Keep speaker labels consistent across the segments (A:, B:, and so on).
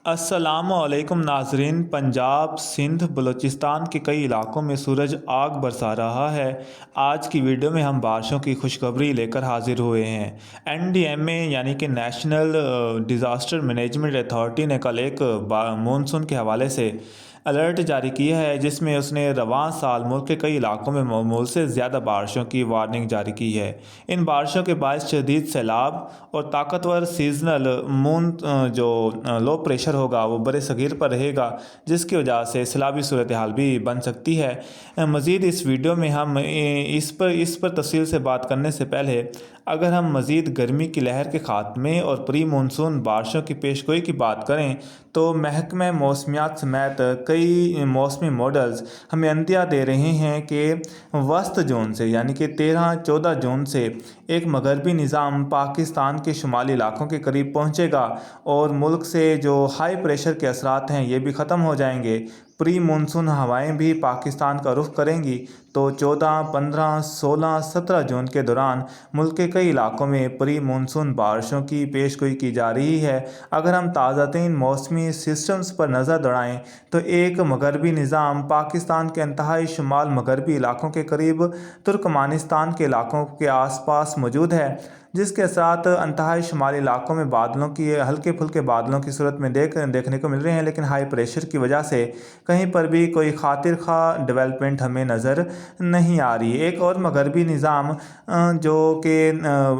A: السلام علیکم ناظرین، پنجاب، سندھ، بلوچستان کے کئی علاقوں میں سورج آگ برسا رہا ہے۔ آج کی ویڈیو میں ہم بارشوں کی خوشخبری لے کر حاضر ہوئے ہیں۔ NDMA یعنی کہ نیشنل ڈیزاسٹر مینجمنٹ اتھارٹی نے کل ایک مونسون کے حوالے سے الرٹ جاری کیا ہے، جس میں اس نے رواں سال ملک کے کئی علاقوں میں معمول سے زیادہ بارشوں کی وارننگ جاری کی ہے۔ ان بارشوں کے باعث شدید سیلاب اور طاقتور سیزنل جو لو پریشر ہوگا وہ برِ صغیر پر رہے گا، جس کی وجہ سے سیلابی صورتحال بھی بن سکتی ہے۔ مزید اس ویڈیو میں ہم اس پر تفصیل سے بات کرنے سے پہلے اگر ہم مزید گرمی کی لہر کے خاتمے اور پری مونسون بارشوں کی پیشگوئی کی بات کریں تو محکمہ موسمیات سمیت کئی موسمی ماڈلز ہمیں اندیہ دے رہے ہیں کہ وسط جون سے یعنی کہ 13-14 جون سے ایک مغربی نظام پاکستان کے شمالی علاقوں کے قریب پہنچے گا اور ملک سے جو ہائی پریشر کے اثرات ہیں یہ بھی ختم ہو جائیں گے۔ پری مونسون ہوائیں بھی پاکستان کا رخ کریں گی تو 14، 15، 16، 17 جون کے دوران ملک کے کئی علاقوں میں پری مونسون بارشوں کی پیشگوئی کی جا رہی ہے۔ اگر ہم تازہ ترین موسمی سسٹمز پر نظر دوڑائیں تو ایک مغربی نظام پاکستان کے انتہائی شمال مغربی علاقوں کے قریب ترکمانستان کے علاقوں کے آس پاس موجود ہے، جس کے اثرات انتہائی شمالی علاقوں میں بادلوں کی ہلکے پھلکے بادلوں کی صورت میں دیکھنے کو مل رہے ہیں، لیکن ہائی پریشر کی وجہ سے کہیں پر بھی کوئی خاطر خواہ ڈیولپمنٹ ہمیں نظر نہیں آ رہی۔ ایک اور مغربی نظام جو کہ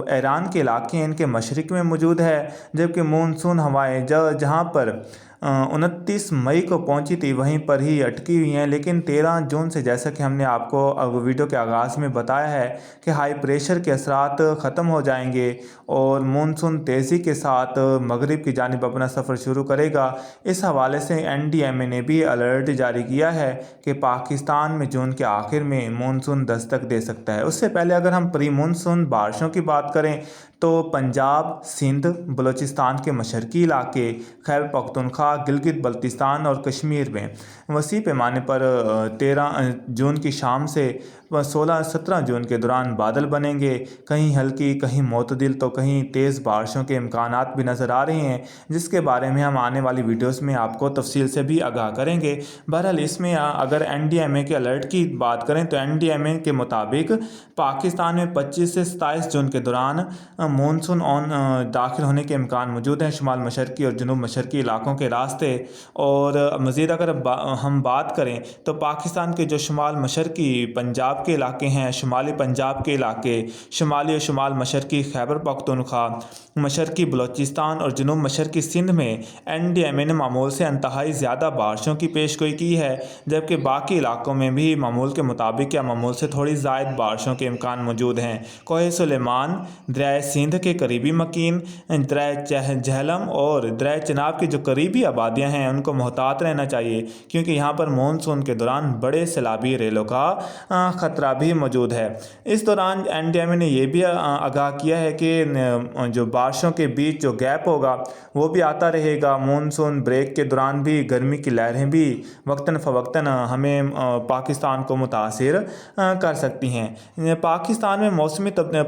A: ایران کے علاقے ہیں ان کے مشرق میں موجود ہے، جبکہ مونسون ہوائیں جہاں پر 29 مئی کو پہنچی تھی وہیں پر ہی اٹکی ہوئی ہیں، لیکن 13 جون سے جیسا کہ ہم نے آپ کو ویڈیو کے آغاز میں بتایا ہے کہ ہائی پریشر کے اثرات ختم ہو جائیں گے اور مونسون تیزی کے ساتھ مغرب کی جانب اپنا سفر شروع کرے گا۔ اس حوالے سے NDMA نے بھی الرٹ جاری کیا ہے کہ پاکستان میں جون کے آخر میں مونسون دستک دے سکتا ہے۔ اس سے پہلے اگر ہم پری مونسون بارشوں کی بات کریں تو پنجاب، سندھ، بلوچستان کے مشرقی علاقے، خیبر پختونخوا، گلگت بلتستان اور کشمیر میں وسیع پیمانے پر 13 جون کی شام سے 16-17 جون کے دوران بادل بنیں گے۔ کہیں ہلکی، کہیں معتدل تو کہیں تیز بارشوں کے امکانات بھی نظر آ رہے ہیں، جس کے بارے میں ہم آنے والی ویڈیوز میں آپ کو تفصیل سے بھی آگاہ کریں گے۔ بہرحال اس میں اگر NDMA کے الرٹ کی بات کریں تو NDMA کے مطابق پاکستان میں 25 سے 27 جون کے دوران مونسون داخل ہونے کے امکان موجود ہیں شمال مشرقی اور جنوب مشرقی علاقوں کے راستے۔ اور مزید اگر ہم بات کریں تو پاکستان کے جو شمال مشرقی پنجاب کے علاقے ہیں، شمالی پنجاب کے علاقے، شمالی اور شمال مشرقی خیبر پختونخوا، مشرقی بلوچستان اور جنوب مشرقی سندھ میں NDMA نے معمول سے انتہائی زیادہ بارشوں کی پیشگوئی کی ہے، جبکہ باقی علاقوں میں بھی معمول کے مطابق یا معمول سے تھوڑی زائد بارشوں کے امکان موجود ہیں۔ کوہ سلیمان، دریائے سندھ کے قریبی مکین، دریائے جہلم اور دریائے چناب کی جو قریبی آبادیاں ہیں ان کو محتاط رہنا چاہیے، کیونکہ یہاں پر مونسون کے دوران بڑے سیلابی ریلوں کا خطرہ بھی موجود ہے۔ اس دوران NDMA نے یہ بھی آگاہ کیا ہے کہ جو بارشوں کے بیچ جو گیپ ہوگا وہ بھی آتا رہے گا۔ مونسون بریک کے دوران بھی گرمی کی لہریں بھی وقتاً فوقتاً ہمیں پاکستان کو متاثر کر سکتی ہیں۔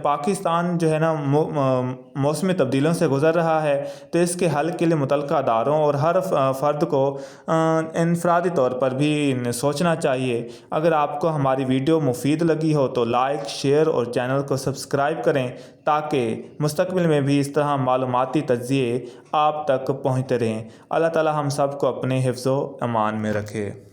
A: پاکستان جو ہے نا موسمی تبدیلیوں سے گزر رہا ہے، تو اس کے حل کے لیے متعلقہ اداروں اور ہر فرد کو انفرادی طور پر بھی سوچنا چاہیے۔ اگر آپ کو ہماری ویڈیو مفید لگی ہو تو لائک، شیئر اور چینل کو سبسکرائب کریں تاکہ مستقبل میں بھی اس طرح معلوماتی تجزیے آپ تک پہنچتے رہیں۔ اللہ تعالی ہم سب کو اپنے حفظ و امان میں رکھے۔